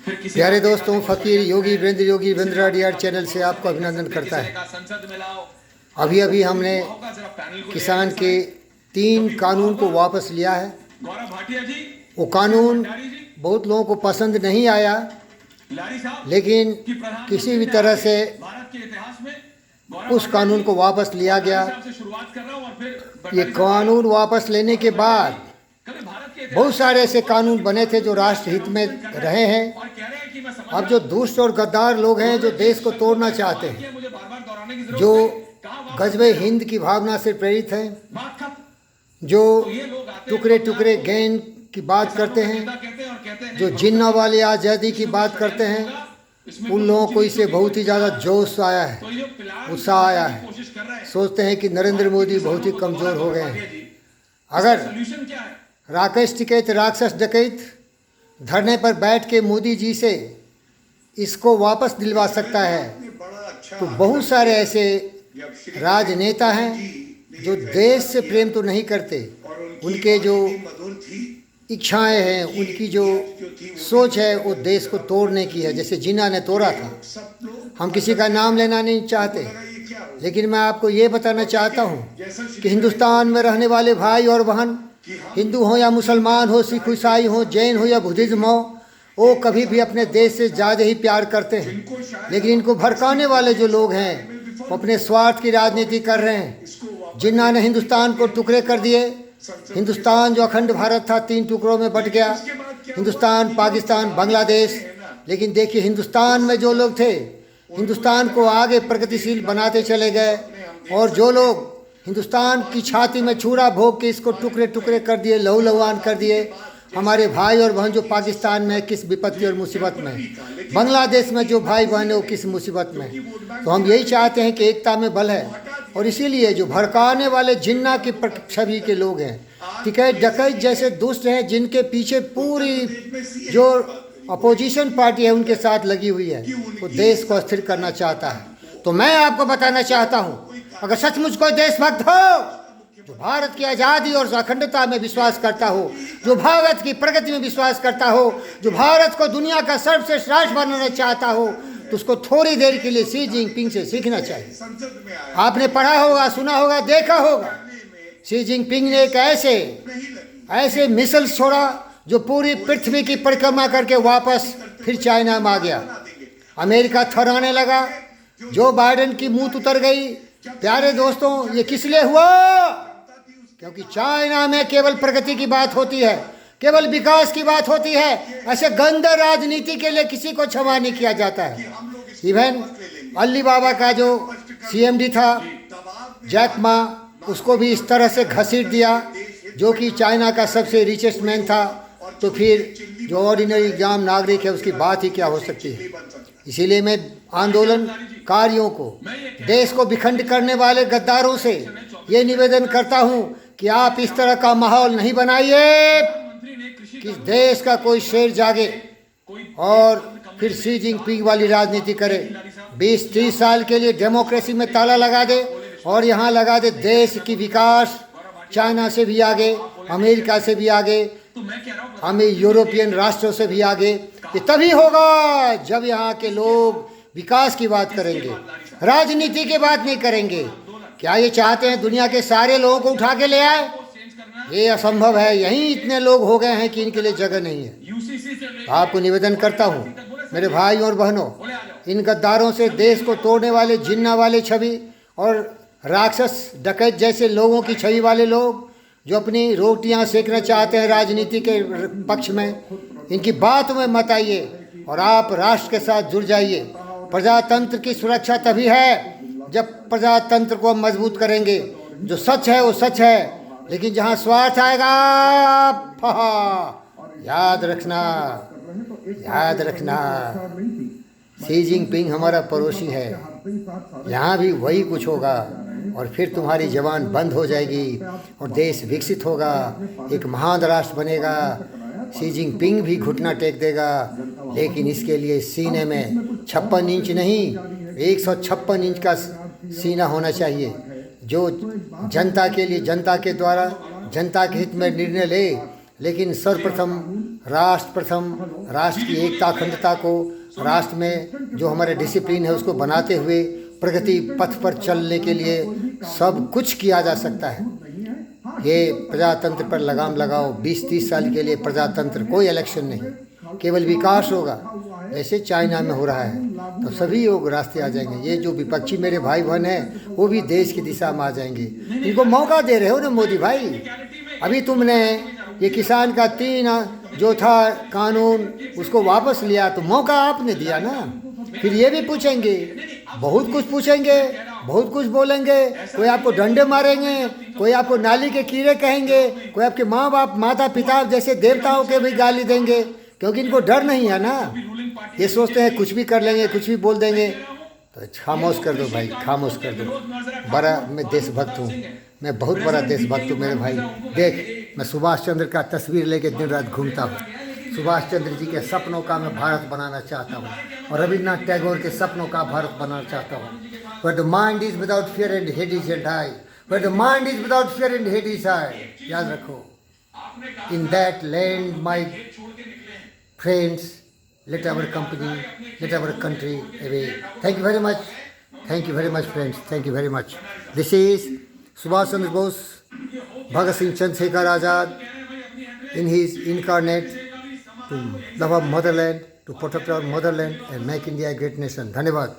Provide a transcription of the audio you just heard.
प्यारे दोस्तों, फ़कीर योगी वीरेंद्र अडियार चैनल से आपको अभिनंदन करता है। अभी अभी हमने किसान के 3 कानून को वापस लिया है। वो कानून बहुत लोगों को पसंद नहीं आया, लेकिन किसी भी तरह से उस कानून को वापस लिया गया। ये कानून वापस लेने के बाद बहुत सारे ऐसे कानून बने थे जो राष्ट्रहित में रहे हैं। अब जो दुष्ट और गद्दार लोग हैं जो देश को तोड़ना चाहते हैं, जो गज़्बे हिंद की भावना से प्रेरित हैं, जो टुकड़े टुकड़े गैंग की बात करते हैं, जो जिन्ना वाली आज़ादी की बात करते हैं, उन लोगों को इससे बहुत ही ज़्यादा जोश आया है, उत्साह आया है। सोचते हैं कि नरेंद्र मोदी बहुत ही कमज़ोर हो गए हैं। अगर राकेश टिकैत राक्षस डकैत धरने पर बैठ के मोदी जी से इसको वापस दिलवा सकता है, तो बहुत सारे ऐसे राजनेता हैं जो देश से प्रेम तो नहीं करते, उनके जो इच्छाएं हैं, उनकी जो सोच है वो देश को तोड़ने की है, जैसे जिन्ना ने तोड़ा था। हम किसी का नाम लेना नहीं चाहते, लेकिन मैं आपको ये बताना चाहता हूँ कि हिंदुस्तान में रहने वाले भाई और बहन, हिंदू हो या मुसलमान हो, सिख ईसाई हो, जैन हो या बुद्धिज्म हो, वो कभी भी अपने देश से ज़्यादा ही प्यार करते हैं। लेकिन इनको भड़काने वाले जो लोग हैं वो अपने स्वार्थ की राजनीति कर रहे हैं। जिन्ना ने हिंदुस्तान को टुकड़े कर दिए। हिंदुस्तान जो अखंड भारत था 3 टुकड़ों में बट गया, हिंदुस्तान, पाकिस्तान, बांग्लादेश। लेकिन देखिए, हिंदुस्तान में जो लोग थे हिंदुस्तान को आगे प्रगतिशील बनाते चले गए, और जो लोग हिंदुस्तान की छाती में छुरा भोग के इसको टुकड़े टुकड़े कर दिए, लहू लुहान कर दिए। हमारे भाई और बहन जो पाकिस्तान में किस विपत्ति और मुसीबत में, बांग्लादेश में जो भाई बहन है वो किस मुसीबत में। तो हम यही चाहते हैं कि एकता में बल है, और इसीलिए जो भड़काने वाले जिन्ना की छवि के लोग हैं, टिकैत डकैत जैसे दुष्ट हैं, जिनके पीछे पूरी जो अपोजिशन पार्टी है उनके साथ लगी हुई है, वो देश को अस्थिर करना चाहता है। तो मैं आपको बताना चाहता हूँ, अगर सचमुच कोई देशभक्त हो जो भारत की आज़ादी और अखंडता में विश्वास करता हो, जो भारत की प्रगति में विश्वास करता हो, जो भारत को दुनिया का सर्वश्रेष्ठ राष्ट्र बनाना चाहता हो, तो उसको थोड़ी देर के लिए शी जिनपिंग से सीखना चाहिए। आपने पढ़ा होगा, सुना होगा, देखा होगा, शी जिनपिंग ने एक ऐसे मिसाइल छोड़ा जो पूरी पृथ्वी की परिक्रमा करके वापस फिर चाइना में आ गया। अमेरिका थर्राने लगा, जो बाइडेन की मूत उतर गई। प्यारे दोस्तों, ये किस लिए हुआ? क्योंकि चाइना में केवल प्रगति की बात होती है, केवल विकास की बात होती है। ऐसे गंदे राजनीति के लिए किसी को क्षमा नहीं किया जाता है। इवन अली बाबा का जो CMD था जैक मा, उसको भी इस तरह से घसीट दिया, जो कि चाइना का सबसे रिचेस्ट मैन था। तो फिर जो ऑर्डिनरी आम नागरिक है उसकी बात ही क्या हो सकती है। इसीलिए मैं आंदोलनकारियों को, देश को विखंड करने वाले गद्दारों से ये निवेदन करता हूँ कि आप इस तरह का माहौल नहीं बनाइए कि देश का कोई शेर जागे और फिर शी जिनपिंग वाली राजनीति करे, 20-30 साल के लिए डेमोक्रेसी में ताला लगा दे और यहाँ लगा दे देश की विकास, चाइना से भी आगे, अमेरिका से भी आगे, हमें यूरोपियन राष्ट्रों से भी आगे। ये तभी होगा जब यहाँ के लोग विकास की बात करेंगे, राजनीति की बात नहीं करेंगे। क्या ये चाहते हैं दुनिया के सारे लोगों को उठा के ले आए? ये असंभव है। यहीं इतने लोग हो गए हैं कि इनके लिए जगह नहीं है। आपको निवेदन करता हूँ मेरे भाई और बहनों, इन गद्दारों से, देश को तोड़ने वाले जिन्ना वाले छवि और राक्षस डकैत जैसे लोगों की छवि वाले लोग जो अपनी रोटियां सेकना चाहते हैं राजनीति के पक्ष में, इनकी बात में मत आइए और आप राष्ट्र के साथ जुड़ जाइए। प्रजातंत्र की सुरक्षा तभी है जब प्रजातंत्र को हम मजबूत करेंगे। जो सच है वो सच है, लेकिन जहाँ स्वार्थ आएगा, याद रखना शी जिनपिंग हमारा पड़ोसी है, यहाँ भी वही कुछ होगा, और फिर तुम्हारी जबान बंद हो जाएगी और देश विकसित होगा, एक महान राष्ट्र बनेगा। शी जिनपिंग भी घुटना टेक देगा, लेकिन इसके लिए सीने में 56 इंच नहीं, 156 इंच का सीना होना चाहिए, जो जनता के लिए, जनता के द्वारा, जनता के हित में निर्णय ले, लेकिन सर्वप्रथम राष्ट्र प्रथम, राष्ट्र की एकता अखंडता को, राष्ट्र में जो हमारे डिसिप्लिन है उसको बनाते हुए प्रगति पथ पर चलने के लिए सब कुछ किया जा सकता है। ये प्रजातंत्र पर लगाम लगाओ। 20-30 साल के लिए प्रजातंत्र, कोई इलेक्शन नहीं, केवल विकास होगा जैसे चाइना में हो रहा है, तो सभी लोग रास्ते आ जाएंगे। ये जो विपक्षी मेरे भाई बहन हैं वो भी देश की दिशा में आ जाएंगे। इनको मौका दे रहे हो ना मोदी भाई। अभी तुमने ये किसान का 3 जो था कानून उसको वापस लिया, तो मौका आपने दिया ना। फिर ये भी पूछेंगे, बहुत कुछ पूछेंगे, बहुत कुछ बोलेंगे। कोई आपको डंडे मारेंगे, कोई आपको नाली के कीड़े कहेंगे, कोई आपके माँ बाप माता पिता जैसे देवताओं के भी गाली देंगे, क्योंकि इनको डर नहीं है ना। ये सोचते हैं कुछ भी कर लेंगे, कुछ भी बोल देंगे। तो खामोश कर दो भाई, खामोश कर दो। बड़ा मैं देशभक्त हूँ, मैं बहुत बड़ा देशभक्त हूँ मेरे भाई। देख, मैं सुभाष चंद्र का तस्वीर लेके दिन रात घूमता हूँ। सुभाष चंद्र जी के सपनों का मैं भारत बनाना चाहता हूँ, और रविन्द्रनाथ टैगोर के सपनों का भारत बनाना चाहता हूँ। Where the mind is without fear and hate is and I. Where the mind is without fear and hate is I. याद रखो। In that land, my friends, let our company, let our country away. Thank you very much. Thank you very much, friends. Thank you very much. This is Subhash Chandra Bose, Bhagat Singh Chandrasekhar Azad, in his incarnate to love our motherland, to protect our motherland and make India a great nation. धन्यवाद।